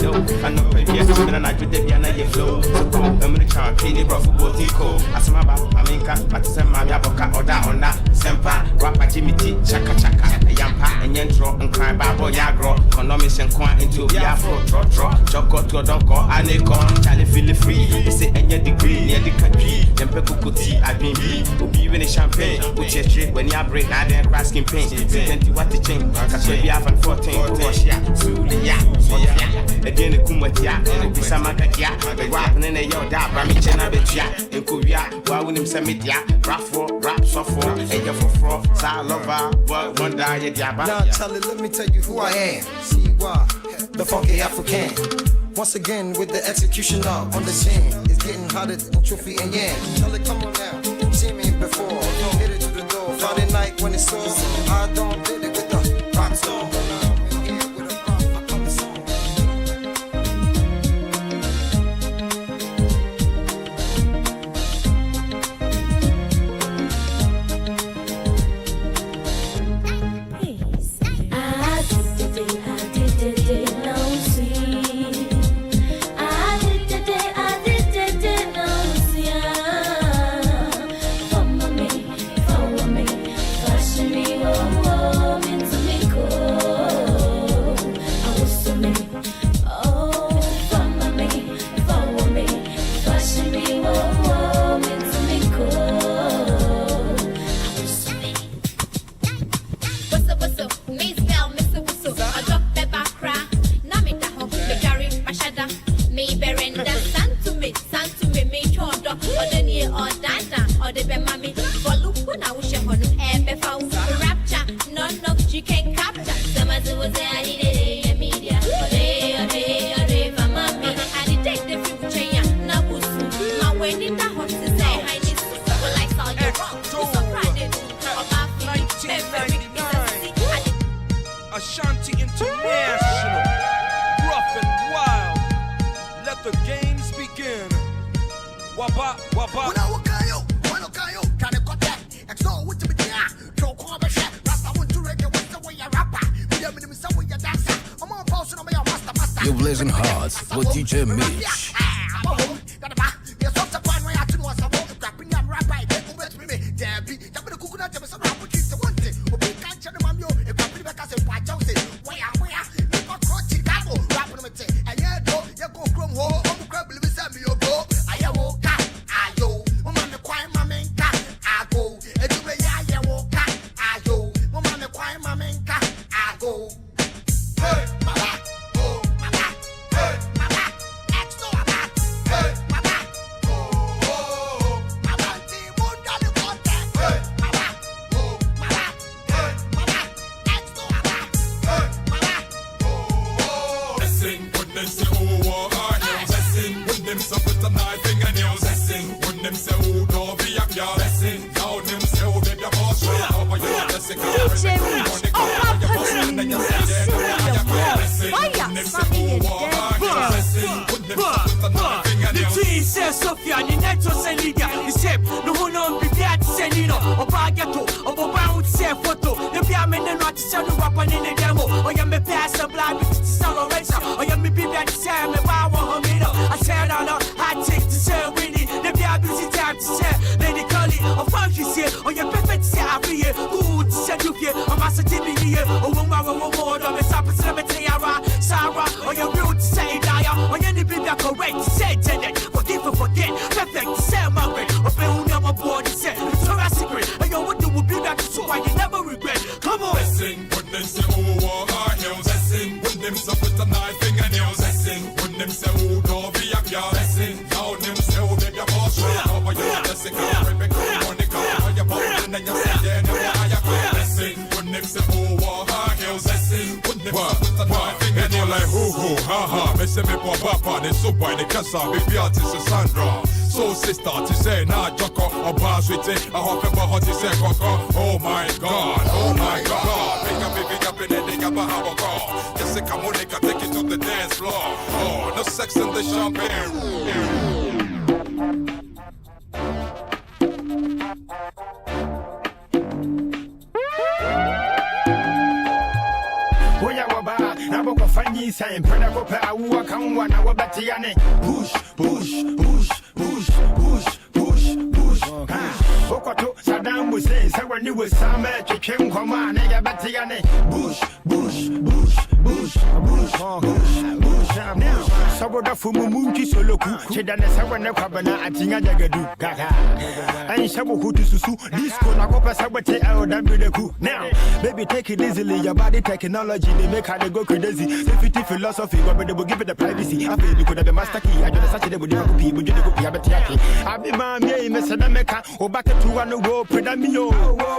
no. I know baby, I'm not with the piano, you flow. So go, I'm gonna try and pay for Botico. As my baba, I mean, but to send my yaboka or that on that. Sempa, rap at Jimmy T, chaka, yampa, and yentro, and cry babo yagro. Economics and quan into Biafro, draw, choco to a donko, and they call Charlie feel free. They say any degree near the country. Then people tea, I've been be, even a champagne, which is trip when you break, I then crasking paint. 20 what the chain, because we have 14, Russia, Sulia, again the Kumatia, and the Samakatia, the rap and then a yo da, Ramichana Betia, and Korea, why wouldn't Samitia, rap software, and your for Salova, one day, Jabba. Now, Charlie, let me tell you who I am. See why, the funky African. Once again with the executioner on the scene. It's getting hotter than Trophy and Yan. Charlie, come on now. See me before. Hit it to the door. Friday night when it's over. I don't did it with the rock song. Ashanti International, rough and wild. Let the games begin. Waba, waba. You're blazing hearts with DJ Mitch. So sister to say na joko oba sweet I hope about hot to say koko. Oh my god, oh my god. Pick up in the digga bahabo call. Just say come on, take it to the dance floor. Oh, no sex in the champagne. fanny sign, Predago Paua come one hour Batiane. Push, push, push, push, push, push, push. Okoto, Saddam was saying, so when you were summer, chicken command, Batiane. Bush, bush, bush, bush, bush, bush, bush. Now, Saboda Fumunki Soloku, Chedan Savana Cabana, I think I jagadu, Gaga. And Sabu Hutu Susu, this Konakopa Sabate, LW. Now, baby, take it easily, your body technology, they make her go crazy. Safety philosophy, but they will give it the privacy. I feel you could have the master key, I just such a good copy, but you could be a betiaki. I'll be my name, Mr. Nameka, or back to one go, Predamio,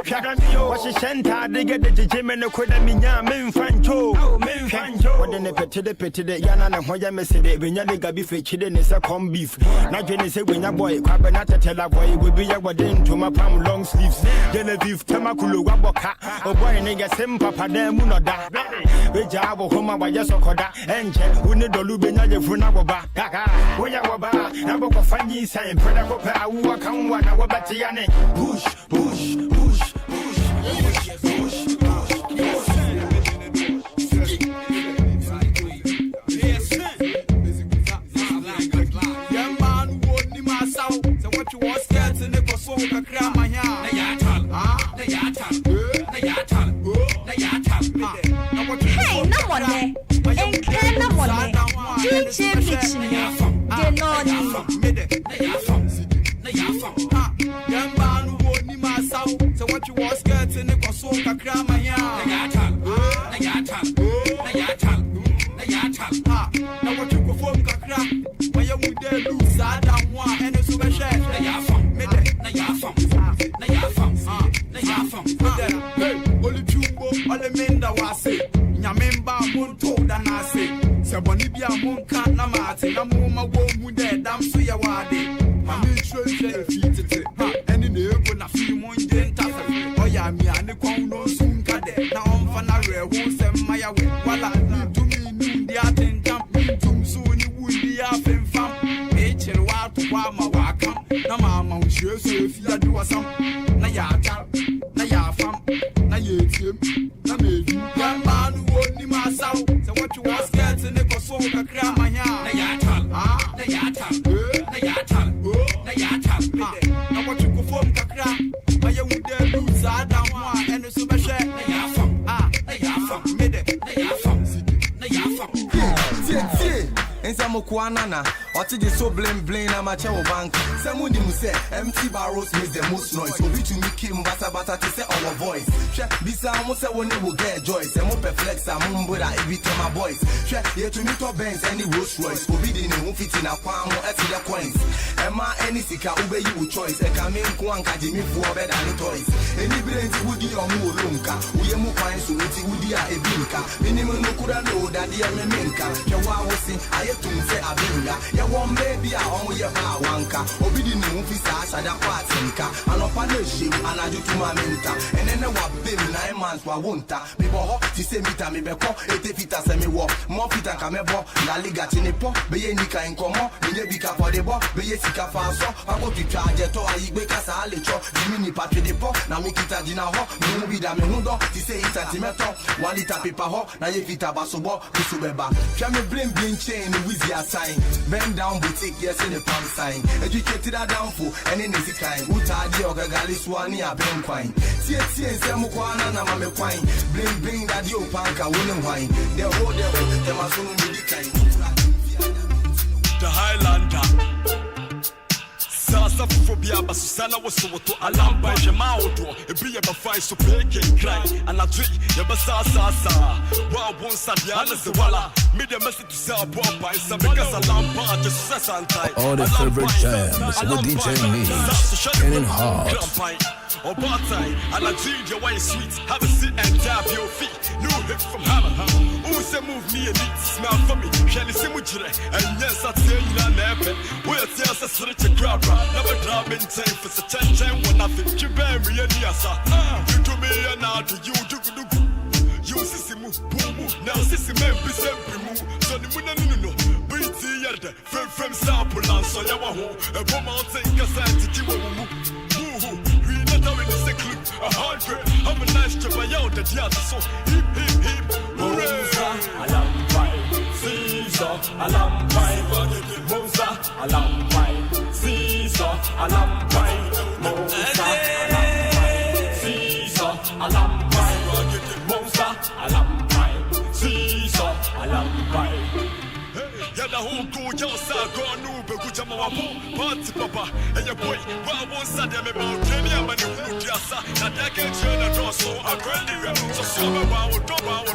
Piadamio, what she sent her, they get the gym and the Quedamina, men Francho, men Francho. What then the petty, the Yana and Hoya Messede, when you gabi for children is a corn beef. Not Jenny say when your boy, Cabanata tell a boy, will be a wedding to my palm long sleeves. Genevieve, Tamakulu, Waboka, or boy, nigga, same papa, them Munoda. We jab or home by Yasokoda, and check, we need the Lubina, Funababa, Kaka, Wayababa, Naboko Fanny, saying, Predago, Aua, come one, our Batiane. Push, push, push, push, push, push. Hey, no one there. And can no one there. DJ Bitchin, the young man who won't need my sound. So what you was getting the Kosoka Krama here. Now what you perform Kakra, where you would then lose Adam one and a super share. Only Jumbo, all the men that was it. Yamemba won't told than I say. Sabonibia won't cut Namati, Namuma won't dead, damn Suya Wadi. My mutual defeated and in the open a few one day. Oh, yeah, me and the Kono soon cut it. Now I'm Fanare, won't send my way. While I need to me, the attend camp, too soon you would be up in fam. H.L. Wild to Wama Wakam. Namama, sure, so if you do some Nayata, Nayafam, Nayatim, Namedi, young man who won't need my sound. So what you was getting the Kosoka Krama here. Nayatal, now what you perform Kakra, but you would there lose Adam one and the super share. Nayafam, and some Kuanana, or to the so blame a macho bank. Someone you say empty barrels makes the most noise. So we to make him bata to say our voice. This almost a one will get joy. Some more perplex, I'm Mumbura, every time my voice. Here to meet up Benz, any Rolls Royce. Forbidden who fit in a palm or at the coins. Emma, any sika, obey you choice. A come in Kwanka, Jimmy for better than toys. Any brains would be on Mulunka. We are more fine, so it's Udia a binka. Minimum no could know that the Minka. Yawa was in, I have to say a binga. Yawan baby, I own your wanka. Obidin Mufisa, Sada Patinka. And a partnership, and I do to my mentor. And then I was been 9 months for Wunta. People hot to say me, Tammy Beko, 80 feet as a walk. More feet and Camebo, La Liga Tinipo, Beyenika in Como, Bika for the ball, Beyesika Faso. I go to charge it, I make us a little, Jimmy Patri de Po, Namikita Dinaho, Mubi Daminundo, to say it's a Timeto, 1 liter paper ho, Nayevita Basobo, Bisubeba. Jammy Blim Blim chain with your sign. Bend down boutique, yes, in the palm sign. Educated a down for any easy kind. Utadi or Galiswani a Ben Quine. TT and Samukwana Namame Quine. Bling Bling that you panka wooden wine. The whole devil, the Masun The Highlander. Sasa Fobia Basusana was so to alarm by Jamaudo, a be a fight so big and cry, and I drink the Basasa. Wow, one Sadiana Zawala, made a message to sell bomb by some because alarm bar just says anti. All the favorite jams with DJ Needs, getting hot. Or bar time, and I drink your wine sweet, have a seat and tap your feet. New hit from Hammer. Who say move me and eat, smell for me, Shelly Simujre, and yes, I tell you, never. We'll tell us a switch a crowd. Never drop in time for such a time when nothing you bear me and yasa. You do me and now do you do. You see move, boom, now see me be sempre move. So the moon no, pretty yard, from sample and so yawaho, a woman take a side to you. We not having the secret, 100. I'm a nice job, I yelled at the other, so hip, hip, hip, hooray. Caesar, alarm fine, Monza, alarm fine, Caesar, alarm fine, Monza, alarm fine, Caesar, alarm fine, Monza, alarm fine, Caesar, alarm fine. Yada huku yosa gonu beguja mawapo party papa and your boy wa won sadem me ba treni amani hunu kiasa na deke chena doso akweli we so so ba wo toba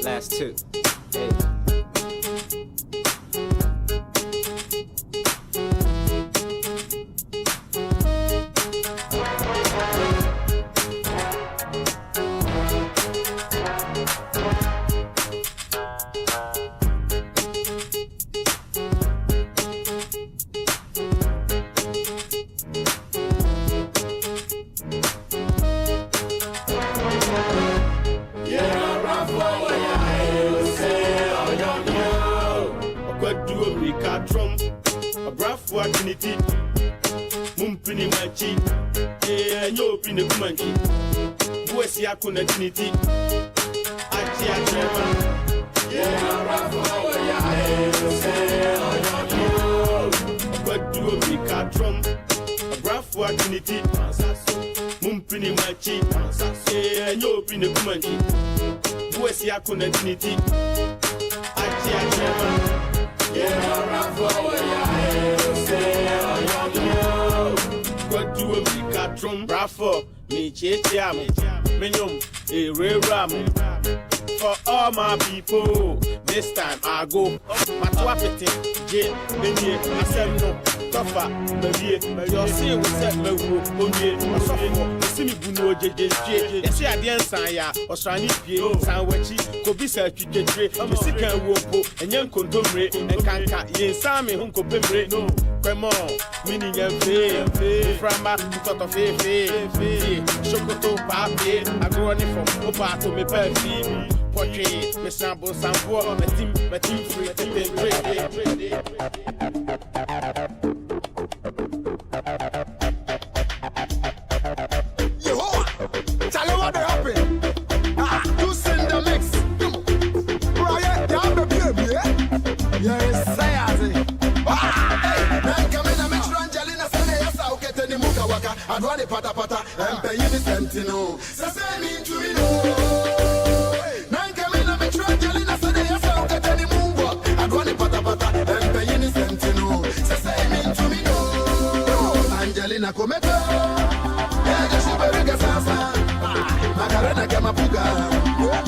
Last two. Hey. Mumpini machi, nyo pine kumanchi. Buesi yako na tiniti. Achi atrema. Kwadu America drum. Brafu wa tiniti. Mumpini machi, nyo pine kumanchi. Buesi yako na tiniti. Achi atrema. Kwadu America drum. Brafu me chetiam. Minyum a ram. For all my people, this time I go. My twapity, J, Benny, Asemno, Tofa, Marie, your see we set me who, Onye, or sophomore, the Simi Buno, J, and see at the Ansaya, or Sani Pie, Sanwachi, Kobisa, Chitre, the second Wopo, and young Contomre, and Kanka, Yen Sami, Hunko Pemre, no. Come on, meaning your pay, Frama, thought of a Shokoto, Papi, I go on from Opa to me, Percy, Portrait, Miss Sambo, Sambo, my team free, Yo, tell you what they happen. You send the mix. Brian, you have the baby, yeah? Yes, say as it. I'd want the pata pata and pay you the sentinel. Say me to me no. Nan come in and me try telling us that you sound get any move. I'd want the pata pata and pay you the sentinel. Say me to me no. Angelina Cometo. Yeah, just a very good sasa. Macarena Kamapuga.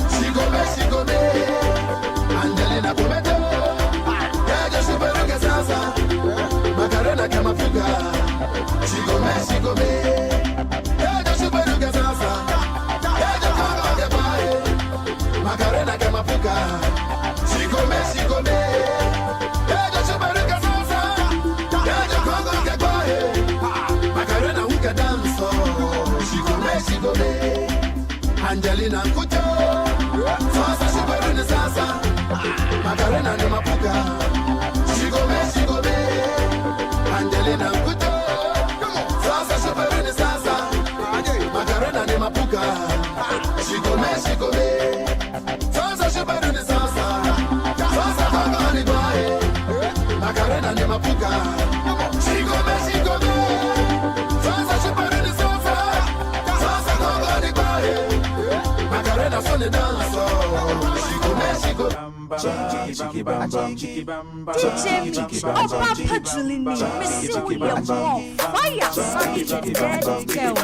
She go me. Angelina Cometo. Yeah, just a very good sasa. Macarena Kamapuga. She go me. Yeah, just a very good sasa. Yeah, just come on the boy. Macarena Kamapuga. She go me. Yeah, just a very good sasa. Yeah, just come on the boy. Macarena who can dance. She go me. Angelina Kucho. Sasa she go me sasa. Macarena Kamapuga. She go me. Angelina Kucho. Macarena ni mapuka. She go me. Sasa she better ni sasa. Sasa kanga ni boy. Macarena ni mapuka. She go me. Sasa she better ni sasa. Sasa kanga ni boy. Macarena so ni dance. She go me. DJ Opa Patrolini, Miss William Wall, Fire, Sunny, Dead Girl.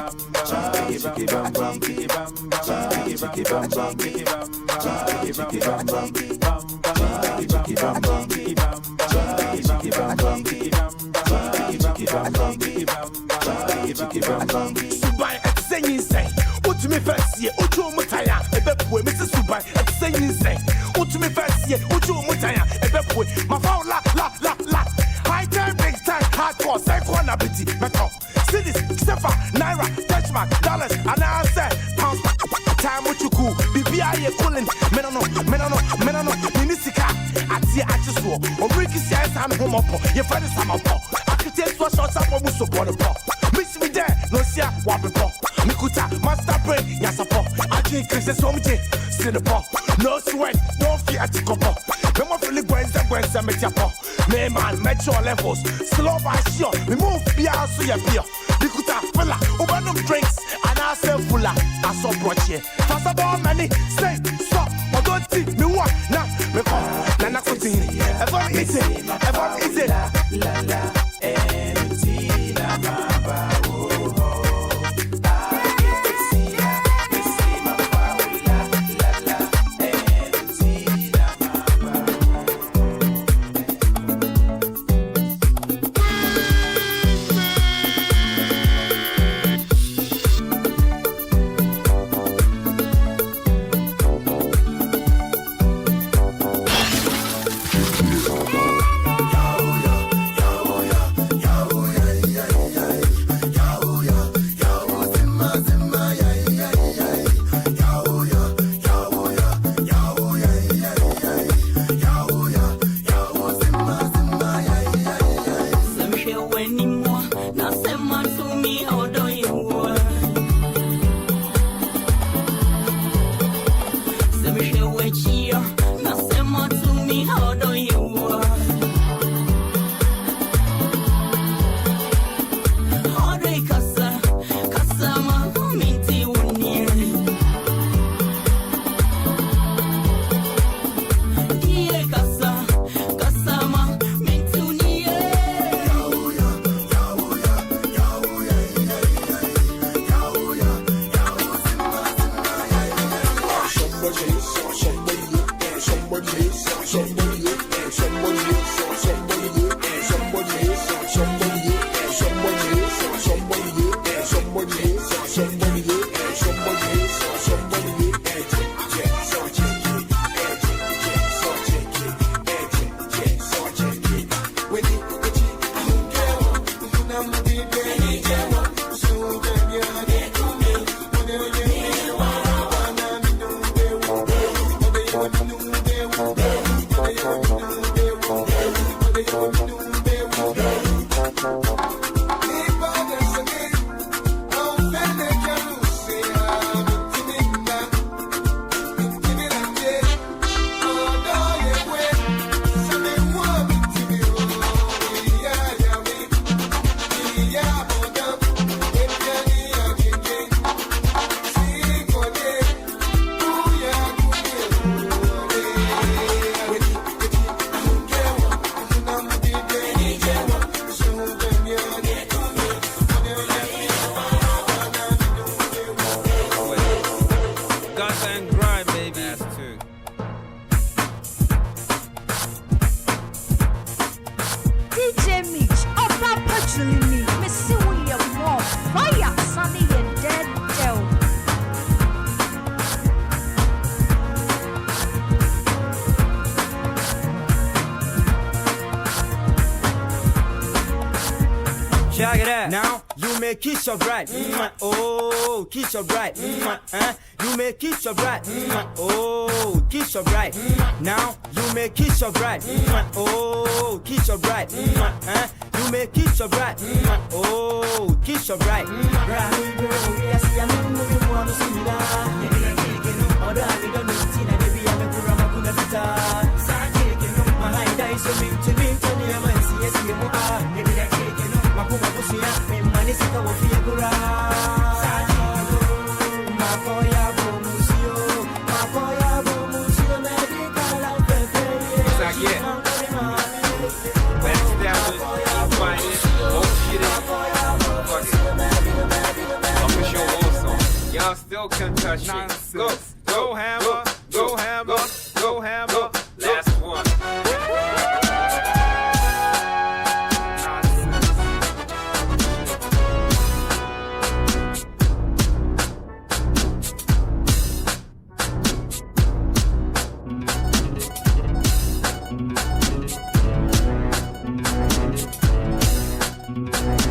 Subai at saying say, what to me first year, Ucho Mutaya, a bepwe, Mrs. Subai at saying say, what to me first year, Ucho Mutaya, a bepwe, my phone la. High time, big time, hardcore, psycho, and ability, metal. Cities, Sefa, Naira, Dutchman, dollars, and I said, pounds, time what you cool, BBI, cooling, Menano, Minisika, Atia, Atiswo, or Ricky says, I'm home up, your friend is some up. I could take 2 shots up on Musso for the ball. Miss me there, no Asia, Wabipo, Mikuta, Master Brain, Yasapo, I drink Chris Somje, Sinapo, no sweat, no fear at Copo. No more Philip Gwenza, Metiapo, Mayman, Metro levels, slow by sure, we move Pia, so ya Pia, Mikuta, Fella, Ubanum drinks, and I say Fulla, I saw Broche, Fast about money, say, stop, or don't see me what now, because Nana continue, ever easy, la la, empty, la maba. Check it out. Now you may kiss your bride. Oh, kiss your bride. You may kiss your bride. Oh, kiss your bride. Now you may kiss your bride. Oh, kiss your bride. You may kiss your bride. Oh, kiss your bride. Y'all still can't touch it. Go hammer, go hammer, go hammer. Last one.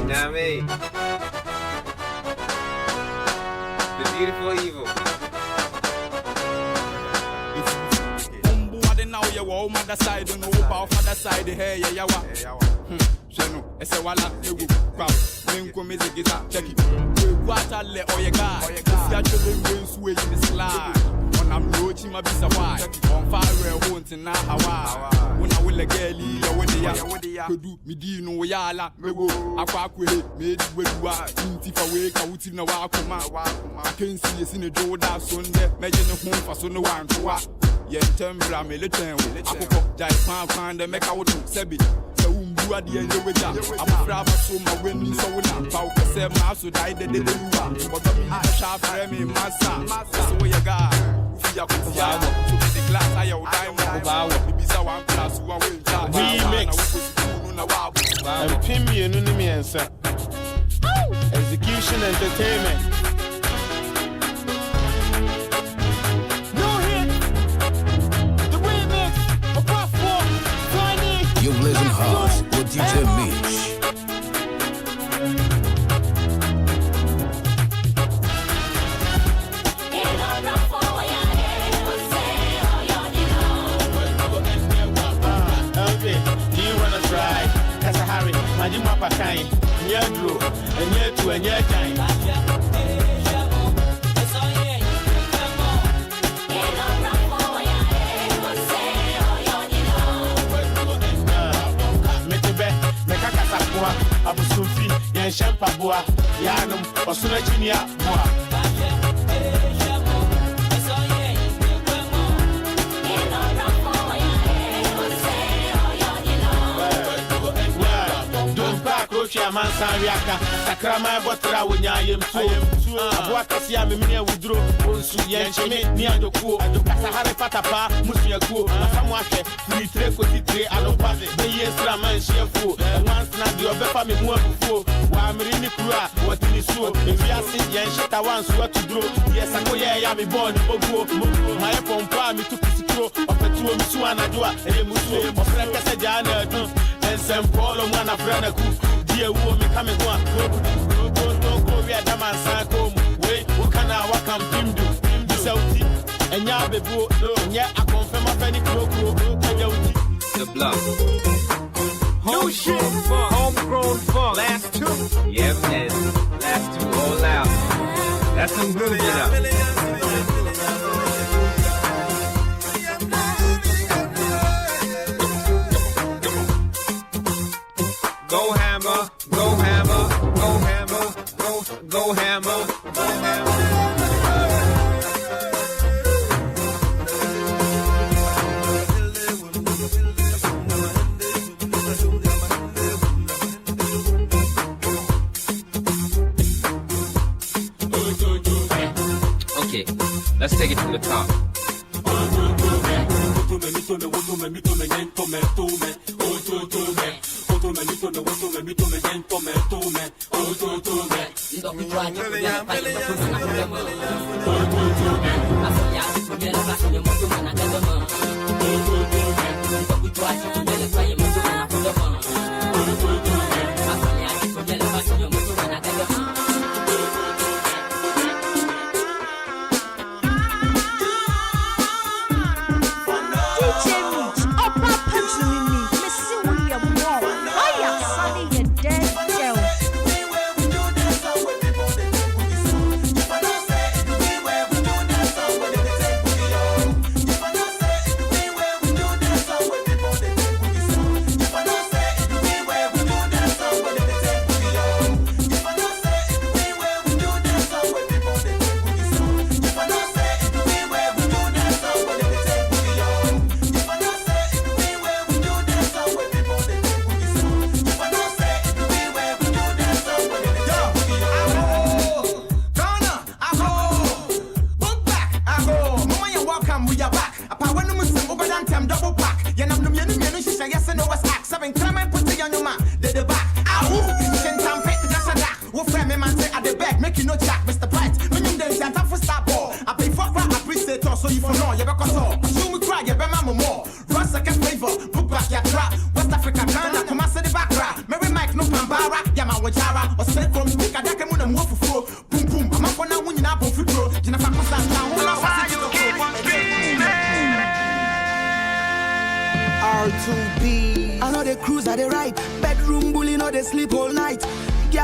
Now me. The beautiful evil. Now you walk mother side, no power father side, hey, yeah, yeah, Jeno, it's a walla, you go, Minko Mizikita, check it. Quarter le or your guy. Schedule wins way in the slide. When I'm roaching my visa wide. On fire, won't in Hawaii. When I will a girl, with the could do me, do no yala, mego, aqua, made with what, if I wake, I would in a walk. I can't see us in a Joda Sunday, imagine a home for so no one to walk. Yet, Tembra, Militan, Jai Fan, the make out Sebi. You are the end of it. I'm proud of so my winning so now. Pauka said, Master died the day you are. But I'm sharp for me, Massa. So you got. To be the glass, I owe diamond. Maybe so one class who are winning. I'm Timmy and Unimi, sir. Execution Entertainment. You're blazing hard with DJ Mitch. Do you wanna try? That's a hurry. Majima Pakai, near Drew, and near to a near time. Abusufi, yan shampa boa, yanum, osuna chinia boa. Man Sariaka, Sakrama Botra, when I am so. Abuakasia, Mimia withdraw, Onsu Yanchime, Niadoku, and Sahara Patapa, Musiaku, Samwake, 3 I don't pass it. The years Raman Shefu, and once not the other family more before. While Marini Kura, what in his sword, if you are sick, Yanshata once what to draw. Yes, I know, yeah, I'll be born, Bogo, my pompa, me took his crow, of a 2 Misuana Dua, and Musu, of Rakasajana, and Sam Paul, one of Ranaku. Dear woman, coming one. Go, we are the man, Sanko. Wait, what can I walk and Pim do? This out, and ya be book, and yet I confirm a penny crow. The block. No shit, homegrown funk. Last two. Yep, man. Last two all out. That's some good enough. Go hammer, go hammer, go hammer, go hammer, go hammer. Okay, let's take it from the top.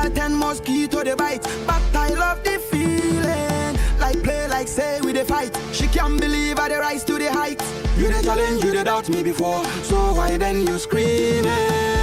girl 10 mosquito the bite, but I love the feeling. Like play, like say we the fight. She can't believe I the rise to the height. You the challenge, you the doubt me before, so why then you screaming?